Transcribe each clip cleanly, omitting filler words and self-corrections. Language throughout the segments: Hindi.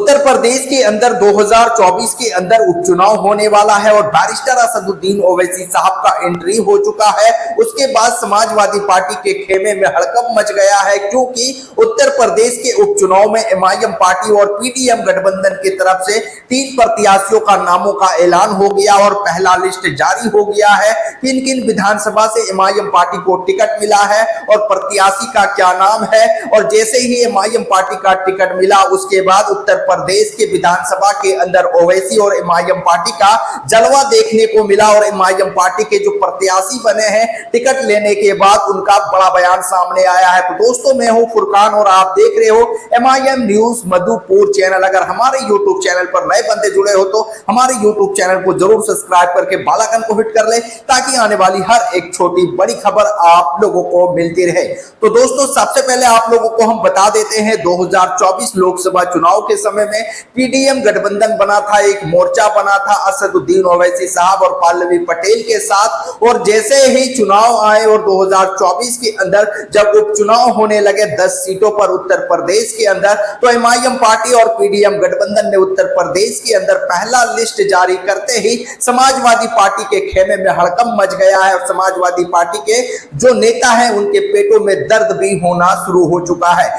उत्तर प्रदेश के अंदर 2024 के अंदर उपचुनाव होने वाला है और बैरिस्टर असदुद्दीन ओवैसी साहब का एंट्री हो चुका है। उसके बाद समाजवादी पार्टी के खेमे में हड़कंप मच गया है, क्योंकि उत्तर प्रदेश के उपचुनाव में एमआईएम पार्टी और पीडीएम गठबंधन की तरफ से 3 प्रत्याशियों का नामों का ऐलान हो गया और पहला लिस्ट जारी हो गया है। किन किन विधानसभा से एमआईएम पार्टी को टिकट मिला है और प्रत्याशी का क्या नाम है, और जैसे ही एमआईएम पार्टी का टिकट मिला उसके बाद उत्तर प्रदेश के विधानसभा के अंदर ओवैसी और एमआईएम पार्टी का जलवा देखने को मिला। और एमआईएम पार्टी के जो प्रत्याशी बने हैं टिकट लेने के बाद उनका बड़ा बयान सामने आया है। तो दोस्तों, मैं हूं फुरकान और आप देख रहे हो एमआईएम न्यूज मधुपुर चैनल। अगर हमारे यूट्यूब चैनल पर नए बंदे जुड़े हो तो हमारे यूट्यूब चैनल को जरूर सब्सक्राइब करके बेल आइकन को हिट कर ले, ताकि आने वाली हर एक छोटी बड़ी खबर आप लोगों को मिलती रहे। तो दोस्तों, सबसे पहले आप लोगों को हम बता देते हैं 2024 लोकसभा चुनाव के समय में पीडीएम गठबंधन बना था, एक मोर्चा बना था असदुद्दीन ओवैसी साहब और पल्लवी पटेल के साथ। और जैसे ही चुनाव आए और 2024 के अंदर जब उपचुनाव होने लगे 10 सीटों पर उत्तर प्रदेश के अंदर, तो एमआईएम पार्टी और पीडीएम गठबंधन ने उत्तर प्रदेश के अंदर पहला लिस्ट जारी करते ही समाजवादी पार्टी के खेमे में हड़कंप मच गया है। और समाजवादी पार्टी के जो नेता हैं उनके पेटों में दर्द भी होना शुरू हो चुका है,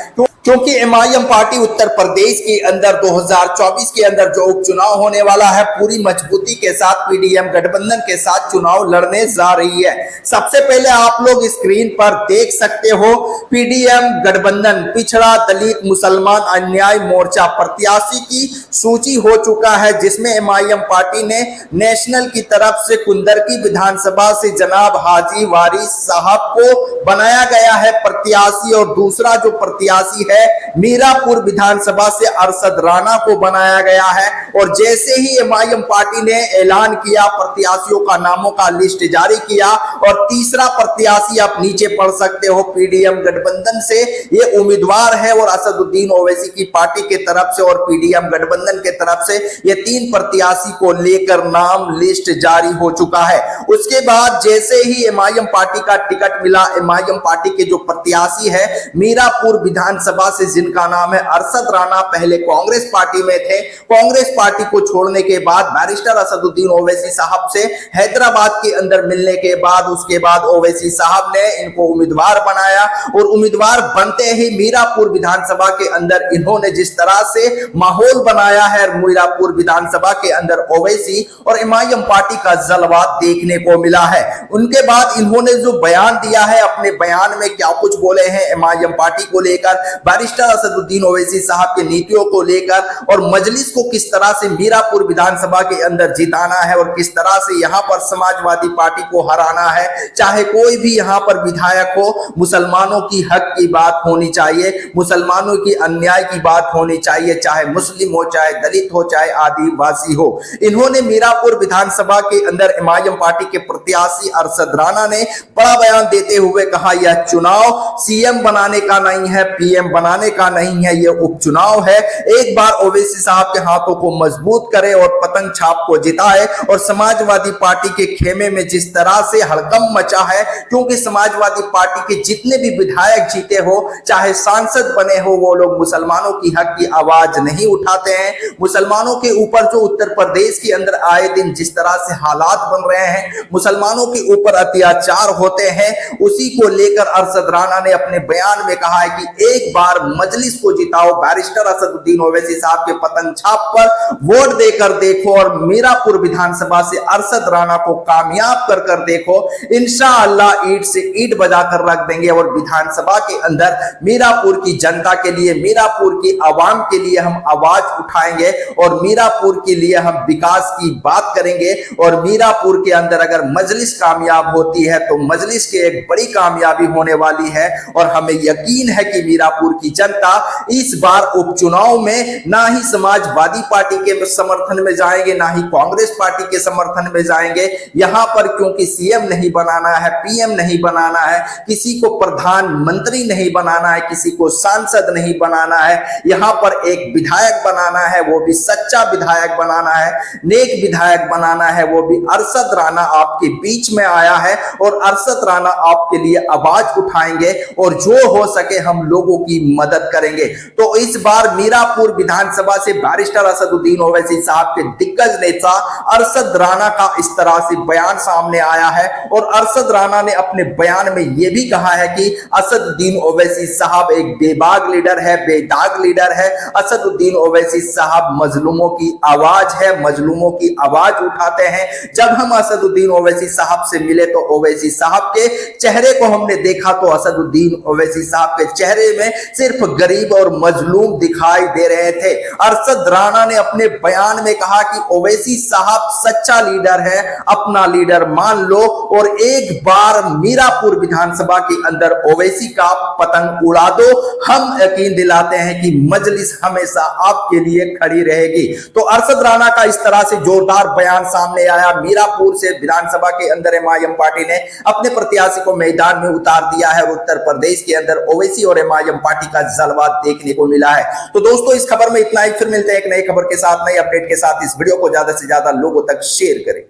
क्योंकि एमआईएम पार्टी उत्तर प्रदेश के अंदर 2024 के अंदर जो उपचुनाव होने वाला है पूरी मजबूती के साथ पीडीएम गठबंधन के साथ चुनाव लड़ने जा रही है। सबसे पहले आप लोग स्क्रीन पर देख सकते हो पीडीएम गठबंधन पिछड़ा दलित मुसलमान अन्याय मोर्चा प्रत्याशी की सूची हो चुका है, जिसमें एमआईएम पार्टी ने नेशनल की तरफ से कुंदरकी विधानसभा से जनाब हाजी वारिस साहब को बनाया गया है प्रत्याशी, और दूसरा जो प्रत्याशी है मीरापुर विधानसभा से अरशद राणा को बनाया गया है। और जैसे ही एमआईएम पार्टी ने ऐलान किया, प्रत्याशियों का नामों का लिस्ट जारी किया, और तीसरा प्रत्याशी आप नीचे पढ़ सकते हो पीडीएम गठबंधन से ये उम्मीदवार है, और असदुद्दीन ओवैसी की पार्टी के तरफ से और पीडीएम गठबंधन के तरफ से ये 3 प्रत्याशी को लेकर नाम लिस्ट जारी हो चुका है। उसके बाद जैसे ही एमआईएम पार्टी का टिकट मिला, एमआईएम पार्टी के जो प्रत्याशी है मीरापुर विधानसभा से जिनका नाम है अरशद राणा, पहले कांग्रेस पार्टी में थे, कांग्रेस पार्टी को छोड़ने के बाद बैरिस्टर असदुद्दीन ओवैसी साहब से हैदराबाद के अंदर मिलने के बाद उसके बाद ओवैसी साहब ने इनको उम्मीदवार बनाया। और उम्मीदवार बनते ही मीरापुर विधानसभा के अंदर इन्होंने जिस तरह से माहौल बनाया है, मीरापुर विधानसभा के अंदर ओवैसी और एमआईएम पार्टी का जलवा देखने को मिला है। उनके बाद इन्होंने जो बयान दिया है, अपने बयान में क्या कुछ बोले हैं एमआईएम पार्टी को लेकर, बैरिस्टर असदुद्दीन ओवैसी साहब के नीतियों को लेकर, और मजलिस को किस तरह से मीरापुर विधानसभा के अंदर जिताना है और किस तरह से यहां पर समाजवादी पार्टी को हराना है। चाहे कोई भी यहां पर विधायक हो, मुसलमानों की हक की बात होनी चाहिए, मुसलमानों की अन्याय की बात होनी चाहिए, चाहे मुस्लिम हो, चाहे दलित हो, चाहे आदिवासी हो। इन्होंने मीरापुर विधानसभा के अंदर एमआईएम पार्टी के प्रत्याशी अरशद राणा ने बड़ा बयान देते हुए कहा, यह चुनाव सीएम बनाने का नहीं है, पीएम बनाने का नहीं है, यह उपचुनाव है। एक बार ओवैसी साहब के हाथों को मजबूत करे और पतंग छाप को जिताए। और समाजवादी पार्टी के खेमे में जिस तरह से हड़कंप मचा है, क्योंकि समाजवादी पार्टी के जितने भी विधायक जीते हो, चाहे सांसद बने हो, वो लोग मुसलमानों की हक की आवाज नहीं उठाते हैं। मुसलमानों के ऊपर जो उत्तर प्रदेश के अंदर आए दिन जिस तरह से हालात बन रहे हैं, मुसलमानों के ऊपर अत्याचार होते हैं, उसी को लेकर अरशद राणा ने अपने बयान में कहा है कि एक बार मजलिस को जिताओ, बैरिस्टर असदुद्दीन ओवैसी साहब के पतंग छाप पर वोट देकर देखो और मीरापुर विधानसभा से अरशद राणा को कामयाब कर देखो। इंशाअल्लाह ईंट से ईंट बजाकर रख देंगे और विधानसभा के अंदर मीरापुर की जनता के लिए, मीरापुर की आवाम के लिए हम आवाज उठाएंगे और मीरापुर के लिए हम विकास की बात करेंगे। और मीरापुर के अंदर अगर मजलिस कामयाब होती है तो मजलिस की एक बड़ी कामयाबी होने वाली है, और हमें यकीन है कि मीरापुर की जनता इस बार उपचुनाव में ना ही समाजवादी पार्टी के समर्थन में जाएंगे, ना ही कांग्रेस पार्टी के समर्थन में जाएंगे यहां पर, क्योंकि सीएम नहीं बनाना है, पीएम नहीं बनाना है, किसी को प्रधानमंत्री नहीं बनाना है, किसी को सांसद नहीं बनाना है, यहां पर एक विधायक बनाना है, वो भी सच्चा विधायक बनाना है, नेक विधायक बनाना है। वो भी अरशद राणा आपके बीच में आया है और अरशद राणा आपके लिए आवाज उठाएंगे और जो हो सके हम लोगों की मदद करेंगे। तो इस बार मीरापुर विधानसभा से बैरिस्टर असदुद्दीन ओवैसी साहब के दिग्गज नेता अरशद राणा का इस तरह से बयान सामने आया है और अरशद राणा ने अपने बयान में यह भी कहा है कि असदुद्दीन ओवैसी साहब एक बेबाक लीडर है, बेदाग लीडर है। असदुद्दीन ओवैसी साहब मजलूमों की आवाज है, मजलूमों की आवाज उठाते हैं। जब हम असदुद्दीन ओवैसी साहब से मिले तो ओवैसी साहब के चेहरे को हमने देखा तो असदुद्दीन ओवैसी साहब के चेहरे में सिर्फ गरीब और मजलूम दिखाई दे रहे थे। अरशद राणा ने अपने बयान में कहा कि ओवैसी साहब सच्चा लीडर है, अपना लीडर मान लो और एक बार मीरापुर विधानसभा के अंदर ओवैसी का पतंग उड़ा दो। हम यकीन दिलाते हैं कि मजलिस हमेशा आपके लिए खड़ी रहेगी। तो अरशद राणा का इस तरह से जोरदार बयान सामने आया। मीरापुर से विधानसभा के अंदर एमआईएम पार्टी ने अपने प्रत्याशी को मैदान में उतार दिया है और उत्तर प्रदेश के अंदर ओवैसी और एमआईएम पार्टी का जलवा देखने को मिला है। तो दोस्तों इस खबर में इतना ही, फिर मिलते हैं एक नई खबर के साथ, नई अपडेट के साथ। इस वीडियो को ज्यादा से ज्यादा लोगों तक शेयर करें।